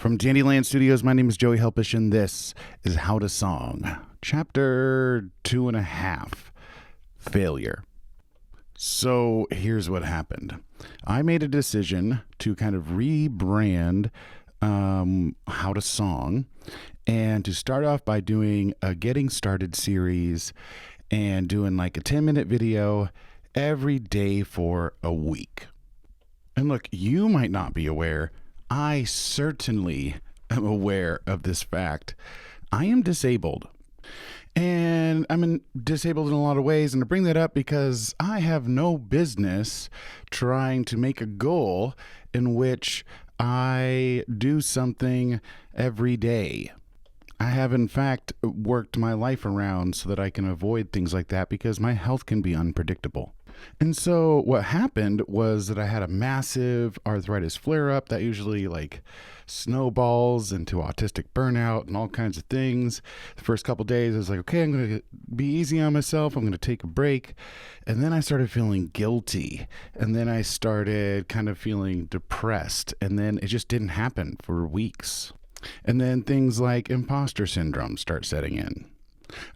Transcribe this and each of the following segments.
From Dandyland Studios, my name is Joey Helpish, and this is How to Song, Chapter 2.5, Failure. So here's what happened. I made a decision to kind of rebrand How to Song and to start off by doing a Getting Started series and doing like a 10-minute video every day for a week. And look, you might not be aware. I certainly am aware of this fact. I am disabled. And disabled in a lot of ways. And I bring that up because I have no business trying to make a goal in which I do something every day. I have, in fact, worked my life around so that I can avoid things like that because my health can be unpredictable. And so what happened was that I had a massive arthritis flare-up that usually snowballs into autistic burnout and all kinds of things. The first couple days I was like, okay, I'm going to be easy on myself. I'm going to take a break. And then I started feeling guilty. And then I started kind of feeling depressed. And then it just didn't happen for weeks. And then things like imposter syndrome start setting in.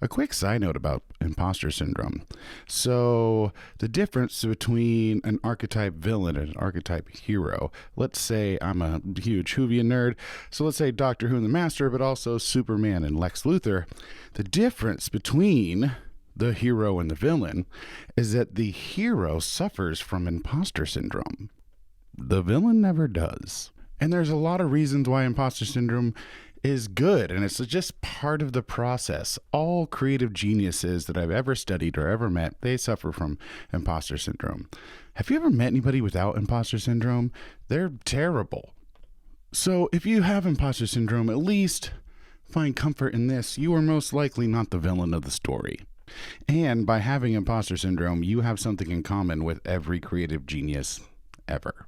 A quick side note about imposter syndrome. So the difference between an archetype villain and an archetype hero. Let's say I'm a huge Whovian nerd. So let's say Doctor Who and the Master, but also Superman and Lex Luthor. The difference between the hero and the villain is that the hero suffers from imposter syndrome. The villain never does. And there's a lot of reasons why imposter syndrome is good, and it's just part of the process. All creative geniuses that I've ever studied or ever met, they suffer from imposter syndrome. Have you ever met anybody without imposter syndrome? They're terrible. So if you have imposter syndrome, at least find comfort in this. You are most likely not the villain of the story. And by having imposter syndrome, you have something in common with every creative genius ever.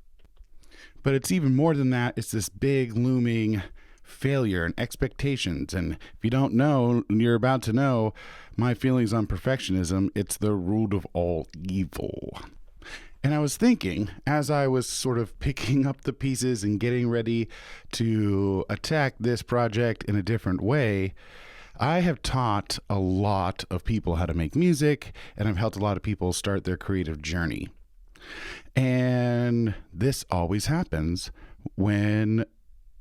But it's even more than that. It's this big looming failure and expectations. And if you don't know, you're about to know my feelings on perfectionism. It's the root of all evil. And I was thinking, as I was sort of picking up the pieces and getting ready to attack this project in a different way, I have taught a lot of people how to make music, and I've helped a lot of people start their creative journey. And this always happens when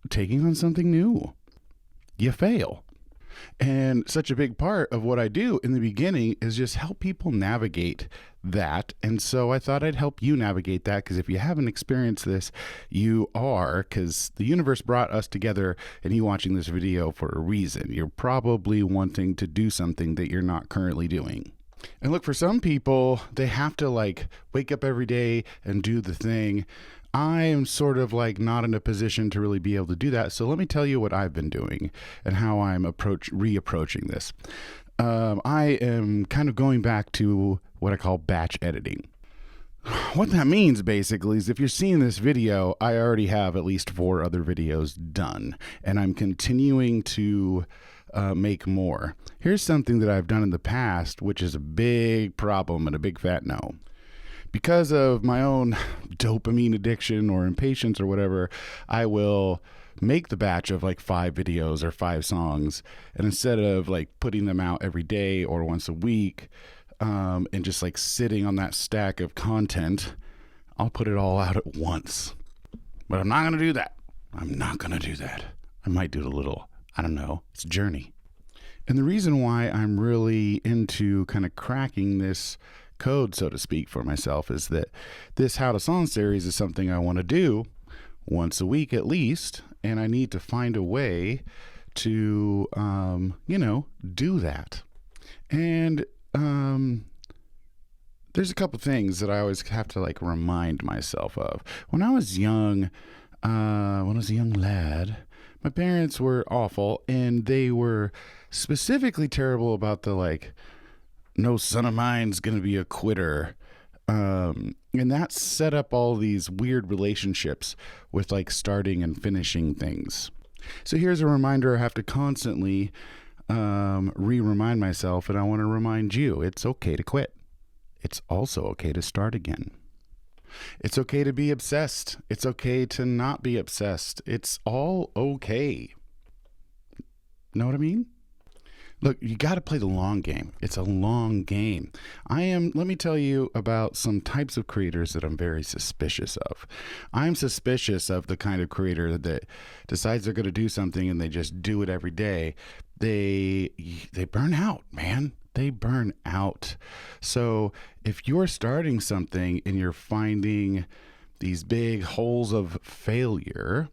taking on something new. You fail. And such a big part of what I do in the beginning is just help people navigate that. And so I thought I'd help you navigate that, because if you haven't experienced this, you are, because the universe brought us together and you watching this video for a reason. You're probably wanting to do something that you're not currently doing. And look, for some people, they have to wake up every day and do the thing. I am sort of not in a position to really be able to do that. So let me tell you what I've been doing and how I'm reapproaching this. I am kind of going back to what I call batch editing. What that means basically is if you're seeing this video, I already have at least 4 other videos done, and I'm continuing to make more. Here's something that I've done in the past, which is a big problem and a big fat no. Because of my own dopamine addiction or impatience or whatever, I will make the batch of 5 videos or 5 songs, and instead of putting them out every day or once a week, and just sitting on that stack of content, I'll put it all out at once. But I'm not going to do that. I might do it a little. I don't know. It's a journey. And the reason why I'm really into kind of cracking this code, so to speak, for myself is that this How to Song series is something I want to do once a week at least, and I need to find a way to, do that. And there's a couple things that I always have to remind myself of. When I was young, when I was a young lad, my parents were awful, and they were specifically terrible about the no son of mine's gonna be a quitter. And that set up all these weird relationships with starting and finishing things. So here's a reminder I have to constantly remind myself, and I want to remind you, it's okay to quit. It's also okay to start again. It's okay to be obsessed. It's okay to not be obsessed. It's all okay. Know what I mean? Look, you got to play the long game. It's a long game. Let me tell you about some types of creators that I'm very suspicious of. I'm suspicious of the kind of creator that decides they're going to do something and they just do it every day. They burn out, man. They burn out. So if you're starting something and you're finding these big holes of failure,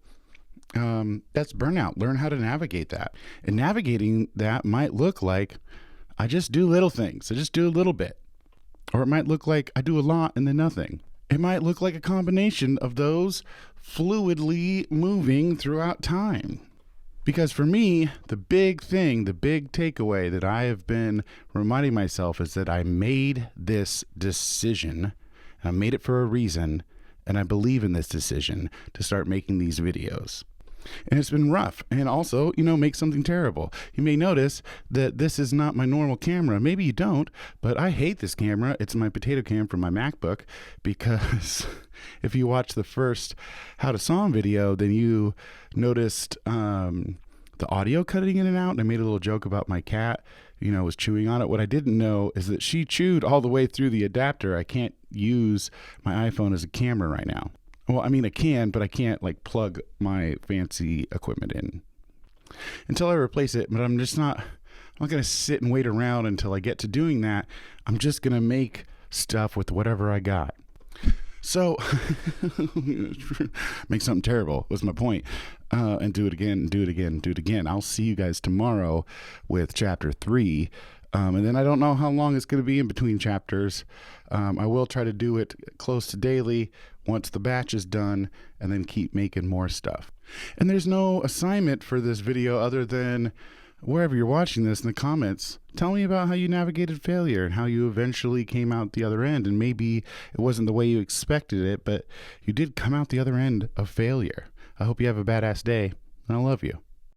that's burnout. Learn how to navigate that. And navigating that might look like I just do little things. I just do a little bit. Or it might look like I do a lot and then nothing. It might look like a combination of those fluidly moving throughout time. Because for me, the big thing, the big takeaway that I have been reminding myself is that I made this decision, and I made it for a reason, and I believe in this decision to start making these videos. And it's been rough, and also, make something terrible. You may notice that this is not my normal camera. Maybe you don't, but I hate this camera. It's my potato cam from my MacBook, because if you watch the first How to Song video, then you noticed the audio cutting in and out. And I made a little joke about my cat, was chewing on it. What I didn't know is that she chewed all the way through the adapter. I can't use my iPhone as a camera right now. Well, I mean, I can, but I can't plug my fancy equipment in until I replace it. But I'm not going to sit and wait around until I get to doing that. I'm just going to make stuff with whatever I got. So make something terrible was my point. And do it again, do it again, do it again. I'll see you guys tomorrow with chapter 3. And then I don't know how long it's going to be in between chapters. I will try to do it close to daily once the batch is done, and then keep making more stuff. And there's no assignment for this video other than wherever you're watching this in the comments, tell me about how you navigated failure and how you eventually came out the other end. And maybe it wasn't the way you expected it, but you did come out the other end of failure. I hope you have a badass day, and I love you.